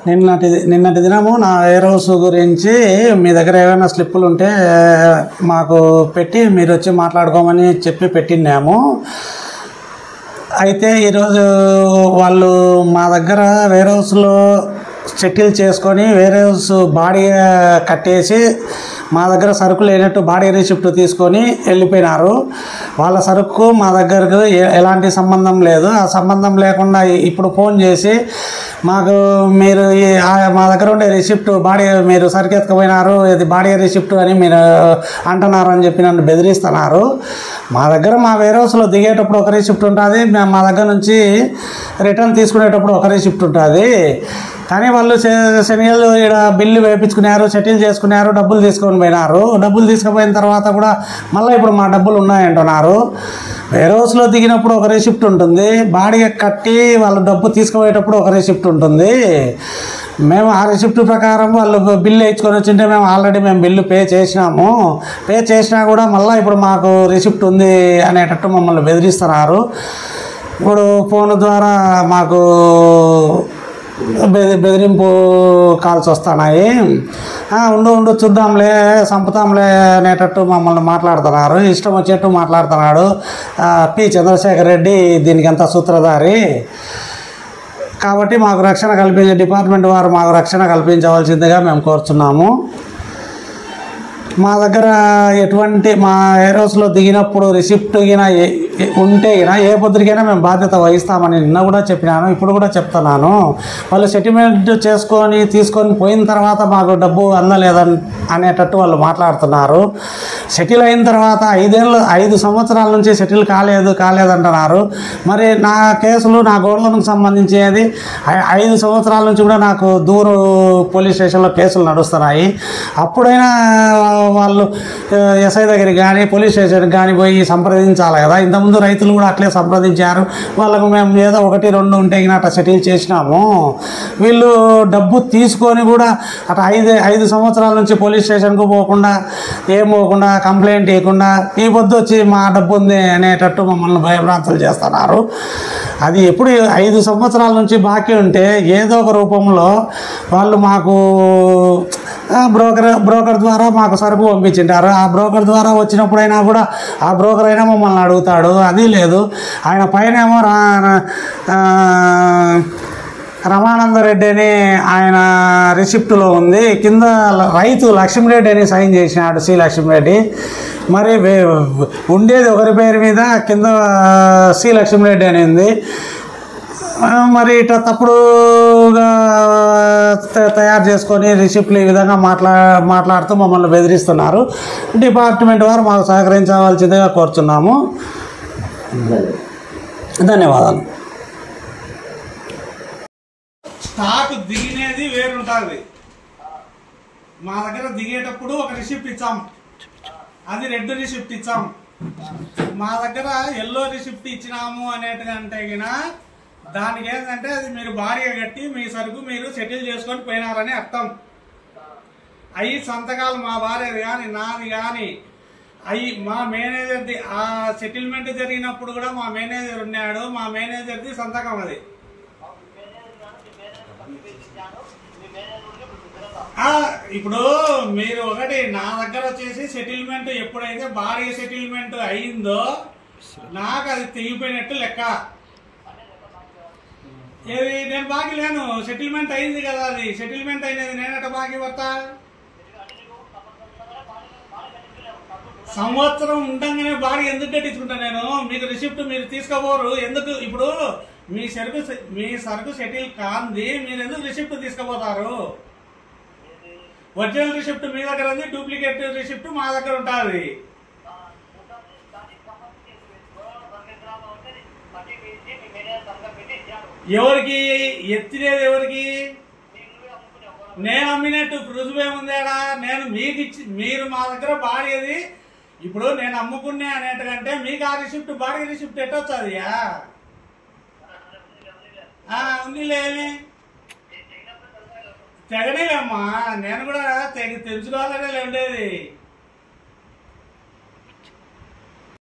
నిన్నటి దినము నా వేర్ హౌస్ గురించి మీ దగ్గర ఏమైనా స్లిప్పులు ఉంటే మాకు పెట్టి మీరు వచ్చి మాట్లాడుకోమని చెప్పి పెట్టినాము. అయితే ఈరోజు వాళ్ళు మా దగ్గర వేర్ హౌస్లో సెటిల్ చేసుకొని వేర్ హౌస్ బాడీ కట్టేసి మా దగ్గర సరుకు లేనట్టు బాడీ రిసిప్ట్ తీసుకొని వెళ్ళిపోయినారు. వాళ్ళ సరుకు మా దగ్గరకు ఎలాంటి సంబంధం లేదు. ఆ సంబంధం లేకుండా ఇప్పుడు ఫోన్ చేసి మాకు మీరు మా దగ్గర ఉండే రిసిప్ట్ బాడీ మీరు సరుకు ఎత్తుకుపోయినారు, ఇది బాడీ రిసిప్ట్ అని మీరు అంటున్నారు అని చెప్పి నన్ను బెదిరిస్తున్నారు. మా దగ్గర మా వేర్ హౌస్లో దిగేటప్పుడు ఒక రిసిప్ట్ ఉంటుంది, మా దగ్గర నుంచి రిటర్న్ తీసుకునేటప్పుడు ఒక రిసిప్ట్ ఉంటుంది. కానీ వాళ్ళు శనిగలు ఇక్కడ బిల్లు వేయించుకున్నారు, సెటిల్ చేసుకున్నారు, డబ్బులు తీసుకొని పోయినారు. డబ్బులు తీసుకుపోయిన తర్వాత కూడా మళ్ళీ ఇప్పుడు మా డబ్బులు ఉన్నాయంటున్నారు. వేర్ హౌస్లో దిగినప్పుడు ఒక రిసిప్ట్ ఉంటుంది, బాడీ కట్టి వాళ్ళు డబ్బు తీసుకుపోయేటప్పుడు ఒక రిసిప్ట్ ఉంటుంది. మేము ఆ రిసిప్ట్ ప్రకారం వాళ్ళు బిల్లు వేయించుకొని వచ్చింటే మేము బిల్లు పే చేసినాము. పే చేసినా కూడా మళ్ళీ ఇప్పుడు మాకు రిసిప్ట్ ఉంది అనేటట్టు మమ్మల్ని బెదిరిస్తున్నారు. ఇప్పుడు ఫోన్ ద్వారా మాకు బెదిరింపు కాల్స్ వస్తున్నాయి. ఉండు చూద్దాంలే, చంపుతాంలే అనేటట్టు మమ్మల్ని మాట్లాడుతున్నారు. ఇష్టం వచ్చేట్టు మాట్లాడుతున్నాడు పి చంద్రశేఖర్ రెడ్డి, దీనికి అంతా సూత్రధారి. కాబట్టి మాకు రక్షణ కల్పించే డిపార్ట్మెంట్ వారు మాకు రక్షణ కల్పించవలసిందిగా మేము కోరుచున్నాము. మా దగ్గర ఎటువంటి మా వేర్ హౌస్లో దిగినప్పుడు రిసిప్ట్ ఉంటే ఏ పొద్దుకైనా మేము బాధ్యత వహిస్తామని నిన్న కూడా చెప్పినాను, ఇప్పుడు కూడా చెప్తున్నాను. వాళ్ళు సెటిల్మెంట్ తీసుకొని పోయిన తర్వాత మాకు డబ్బు అందలేదని అనేటట్టు వాళ్ళు మాట్లాడుతున్నారు. సెటిల్ అయిన తర్వాత 5 సంవత్సరాల నుంచి సెటిల్ కాలేదంటున్నారు. మరి నా కేసులు నా గోడౌన్కు సంబంధించేది 5 సంవత్సరాల నుంచి కూడా నాకు దూరు పోలీస్ స్టేషన్లో కేసులు నడుస్తున్నాయి. అప్పుడైనా వాళ్ళు ఎస్ఐ దగ్గరికి కానీ పోలీస్ స్టేషన్కి కానీ పోయి సంప్రదించాలి కదా. ఇంతకుముందు రైతులు కూడా అట్లే సంప్రదించారు. వాళ్ళకు మేము ఏదో 1-2 ఉంటే అట్లా సెటిల్ చేసినాము. వీళ్ళు డబ్బు తీసుకొని కూడా అట్లా 5 సంవత్సరాల నుంచి పోలీస్ స్టేషన్కు పోకుండా కంప్లైంట్ ఇవ్వకుండా ఈ పొద్దు వచ్చి మా డబ్బు ఉంది అనేటట్టు మమ్మల్ని భయభ్రాంతులు చేస్తున్నారు. అది ఎప్పుడు 5 సంవత్సరాల నుంచి బాకీ ఉంటే ఏదో ఒక రూపంలో వాళ్ళు మాకు బ్రోకర్ ద్వారా మాకు సరుకు పంపించింటారు. ఆ బ్రోకర్ ద్వారా వచ్చినప్పుడైనా కూడా ఆ బ్రోకర్ అయినా మమ్మల్ని అడుగుతాడు, అది లేదు. ఆయన పైన ఏమో రమానందరెడ్డి అని ఆయన రిసిప్ట్లో ఉంది, కింద రైతు లక్ష్మీరెడ్డి అని సైన్ చేసినాడు, సి లక్ష్మీరెడ్డి. మరి ఉండేది ఒకరి పేరు మీద, కింద సి లక్ష్మీరెడ్డి అని ఉంది. మరి ఇట్లా తప్పుడుగా తయారు చేసుకొని రిసిప్ట్లు ఈ విధంగా మాట్లాడుతూ మమ్మల్ని బెదిరిస్తున్నారు. డిపార్ట్మెంట్ వారు మాకు సహకరించవలసిందిగా కోరుచున్నాము. ధన్యవాదాలు. స్టాక్ దిగినేది వేరుంటుంది. మా దగ్గర దిగేటప్పుడు ఒక రిసిప్ట్ ఇచ్చాం, అది రెడ్ రిసిప్ట్ ఇచ్చాం. మా దగ్గర ఎల్లో రిసిప్ట్ ఇచ్చినాము అనేటిదంటే దానికి ఏంటంటే అది మీరు భారీగా కట్టి మీ సరుకు మీరు సెటిల్ చేసుకొని పోయినారని అర్థం. అవి సంతకాలు మా భార్యది కానీ నాది కానీ అవి మా మేనేజర్ది. ఆ సెటిల్మెంట్ జరిగినప్పుడు కూడా మా మేనేజర్ ఉన్నాడు, మా మేనేజర్ది సంతకం అది. ఇప్పుడు మీరు ఒకటి నా దగ్గర వచ్చేసి సెటిల్మెంట్ ఎప్పుడైతే భారీ సెటిల్మెంట్ అయిందో నాకు అది తెగిపోయినట్టు లెక్క. ఏది నేను బాకీ లేను, సెటిల్మెంట్ అయింది కదా. అది సెటిల్మెంట్ అయినది నేనట బాకీ పడతా. సంవత్సరం ఉండగానే బాడీ ఎందుకు కట్టించుకుంటా నేను? మీకు రిసిప్ట్ మీరు తీసుకోబోరు ఎందుకు? ఇప్పుడు మీ సరుకు సెటిల్ కాంది, మీరు ఎందుకు రిసిప్ట్ తీసుకుపోతారు? ఒరిజినల్ రిసిప్ట్ మీ దగ్గర ఉంది, డూప్లికేట్ రిసిప్ట్ మా దగ్గర ఉంటుంది. ఎవరికి ఎత్తినేది? ఎవరికి? నేను అమ్మినట్టు రుజువేముందేడా? నేను మీకు ఇచ్చి మీరు మా దగ్గర బాడీది ఇప్పుడు నేను అమ్ముకునే అనేటంటే మీకు ఆ రిసిప్ట్ బాడీ రిసిప్ట్ ఎట్టొచ్చాది? ఉందిలే, తెగనేలేమ్మా. నేను కూడా తెలుసుకోవాలనే ఉండేది.